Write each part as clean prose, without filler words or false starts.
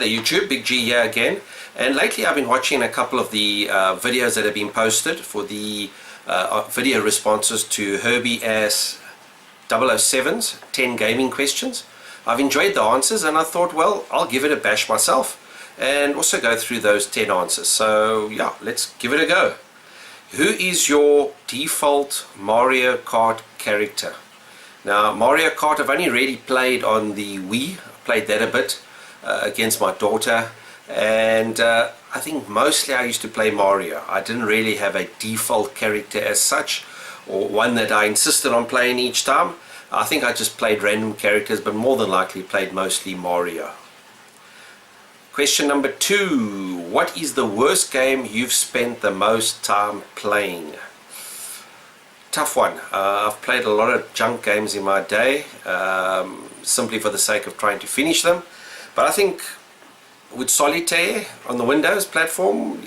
YouTube, Big G here again. And lately I've been watching a couple of the videos that have been posted for the video responses to Herbieass 007's 10 gaming questions. I've enjoyed the answers and I thought, well, I'll give it a bash myself and also go through those 10 answers. So yeah, let's give it a go. Who is your default Mario Kart character? Now, Mario Kart I've only really played on the Wii. I played that a bit against my daughter, and I think mostly I used to play Mario. I didn't really have a default character as such, or one that I insisted on playing each time. I think I just played random characters, but more than likely played mostly Mario. Question number 2. What is the worst game you've spent the most time playing? Tough one. I've played a lot of junk games in my day, simply for the sake of trying to finish them. But I think with Solitaire on the Windows platform,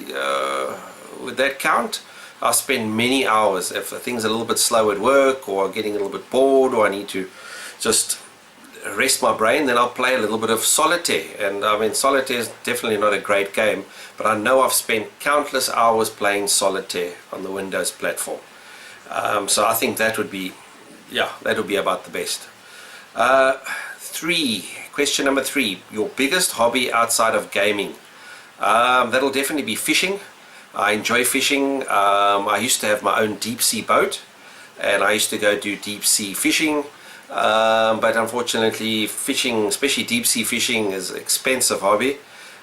would that count? I spend many hours. If things are a little bit slow at work, or getting a little bit bored, or I need to just rest my brain, then I'll play a little bit of Solitaire. And I mean, Solitaire is definitely not a great game, but I know I've spent countless hours playing Solitaire on the Windows platform. So I think that would be, yeah, that would be about the best. 3. Question number 3. Your biggest hobby outside of gaming? That'll definitely be fishing. I enjoy fishing. I used to have my own deep sea boat, and I used to go do deep sea fishing. But unfortunately, fishing, especially deep sea fishing, is an expensive hobby,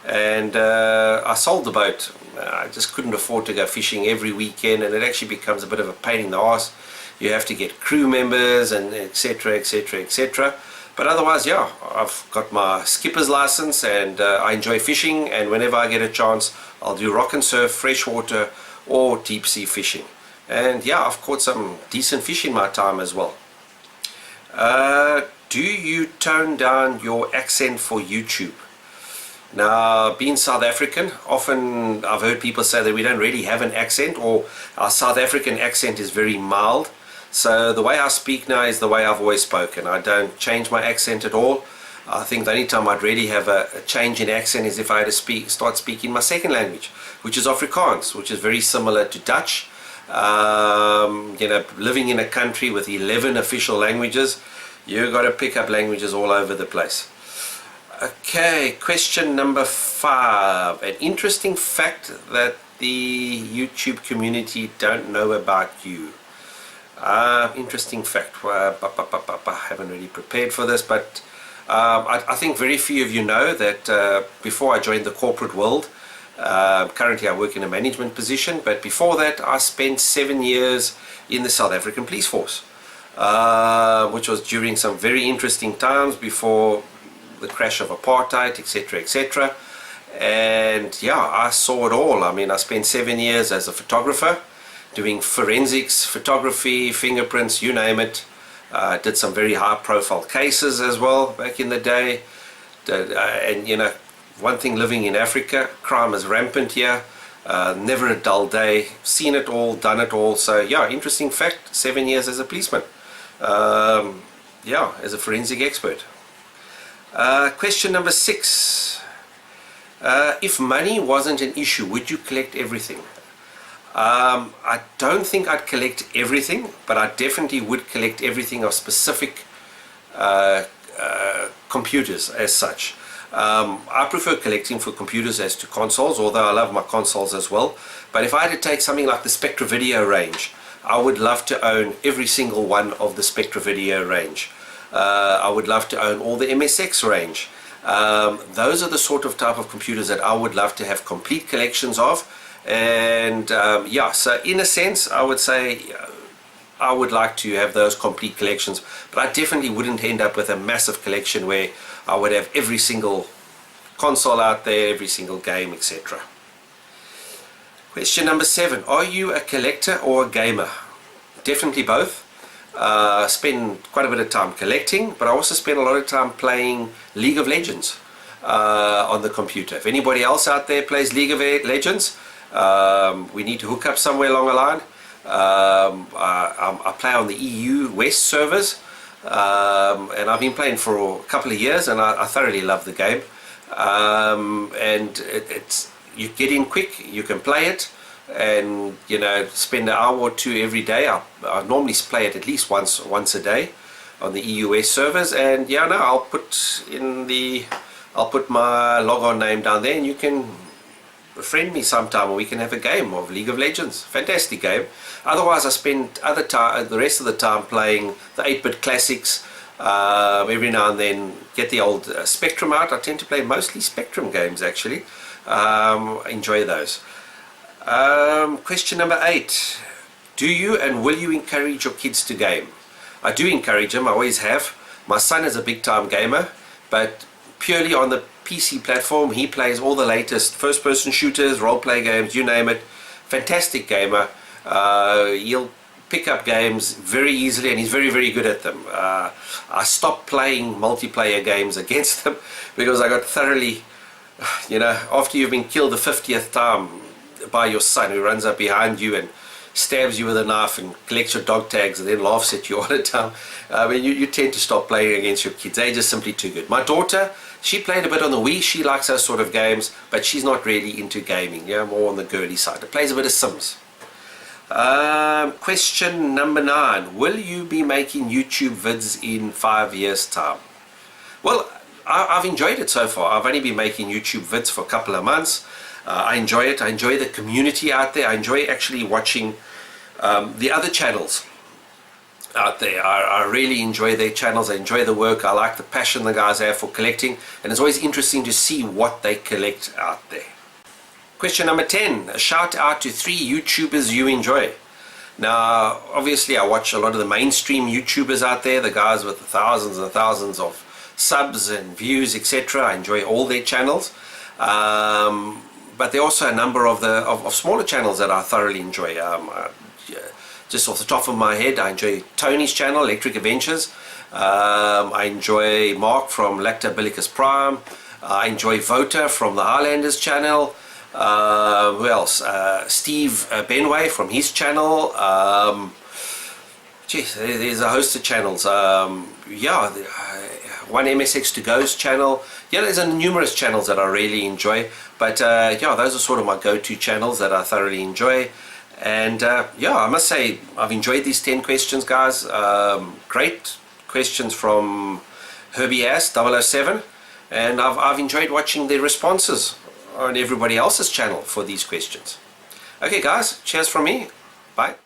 and I sold the boat. I just couldn't afford to go fishing every weekend, and it actually becomes a bit of a pain in the arse. You have to get crew members and etc, etc, etc. But otherwise, yeah, I've got my skipper's license, and I enjoy fishing, and whenever I get a chance I'll do rock and surf, freshwater or deep sea fishing. And yeah, I've caught some decent fish in my time as well. Do you tone down your accent for YouTube? Now, being South African, often I've heard people say that we don't really have an accent, or our South African accent is very mild. So the way I speak now is the way I've always spoken. I don't change my accent at all. I think the only time I'd really have a change in accent is if I had to start speaking my second language, which is Afrikaans, which is very similar to Dutch. You know, living in a country with 11 official languages, you've got to pick up languages all over the place. Okay, question number 5. An interesting fact that the YouTube community don't know about you. Interesting fact. I haven't really prepared for this, but I think very few of you know that before I joined the corporate world, currently I work in a management position, but before that I spent 7 years in the South African Police Force, which was during some very interesting times before the crash of apartheid, etc, etc. And yeah, I saw it all. I mean, I spent 7 years as a photographer doing forensics, photography, fingerprints, you name it. Did some very high profile cases as well back in the day. And you know, one thing living in Africa, crime is rampant here. Never a dull day. Seen it all, done it all. So yeah, interesting fact, 7 years as a policeman. Yeah, as a forensic expert. Question number 6. If money wasn't an issue, would you collect everything? I don't think I'd collect everything, but I definitely would collect everything of specific computers as such. I prefer collecting for computers as to consoles, although I love my consoles as well. But if I had to take something like the Spectra Video range, I would love to own every single one of the Spectra Video range. I would love to own all the MSX range. Those are the sort of type of computers that I would love to have complete collections of. And yeah, so in a sense I would say I would like to have those complete collections, but I definitely wouldn't end up with a massive collection where I would have every single console out there, every single game, etc. Question number 7. Are you a collector or a gamer? Definitely both. Spend quite a bit of time collecting, but I also spend a lot of time playing League of Legends on the computer. If anybody else out there plays League of Legends, we need to hook up somewhere along the line. I play on the EU West servers, and I've been playing for a couple of years, and I thoroughly love the game. and it's you get in quick, you can play it, and spend an hour or two every day. I normally play it at least once a day on the EUS servers, and I'll put my logon name down there, and you can friend me sometime, and we can have a game of League of Legends. Fantastic game. Otherwise, I spend the rest of the time playing the 8-bit classics. Every now and then get the old Spectrum out. I tend to play mostly Spectrum games, actually. Enjoy those. Question number 8. Do you and will you encourage your kids to game? I do encourage them. I always have. My son is a big time gamer, but purely on the PC platform. He plays all the latest first person shooters, role play games, you name it. Fantastic gamer. He'll pick up games very easily, and he's very, very good at them. I stopped playing multiplayer games against them because I got thoroughly, after you've been killed the 50th time by your son, who runs up behind you and stabs you with a knife and collects your dog tags and then laughs at you all the time, you tend to stop playing against your kids. They're just simply too good. My daughter, she played a bit on the Wii. She likes those sort of games, but she's not really into gaming, more on the girly side. It plays a bit of Sims. Question number 9. Will you be making YouTube vids in 5 years time? Well, I've enjoyed it so far. I've only been making YouTube vids for a couple of months. I enjoy it. I enjoy the community out there. I enjoy actually watching the other channels out there. I really enjoy their channels. I enjoy the work. I like the passion the guys have for collecting, and it's always interesting to see what they collect out there. Question number 10. A shout out to 3 YouTubers you enjoy. Now, obviously I watch a lot of the mainstream YouTubers out there, the guys with thousands and thousands of subs and views, etc. I enjoy all their channels. But there are also a number of smaller channels that I thoroughly enjoy. Just off the top of my head, I enjoy Tony's channel, Electric Adventures. I enjoy Mark from Lactabilicus Prime. I enjoy Vota from the Highlanders channel. Who else? Steve Benway from his channel. There's a host of channels. One MSX to Go's channel. There's numerous channels that I really enjoy. But those are sort of my go-to channels that I thoroughly enjoy. And I must say I've enjoyed these 10 questions, guys. Great questions from Herbieass 007, and I've enjoyed watching their responses on everybody else's channel for these questions. Okay guys, cheers from me. Bye.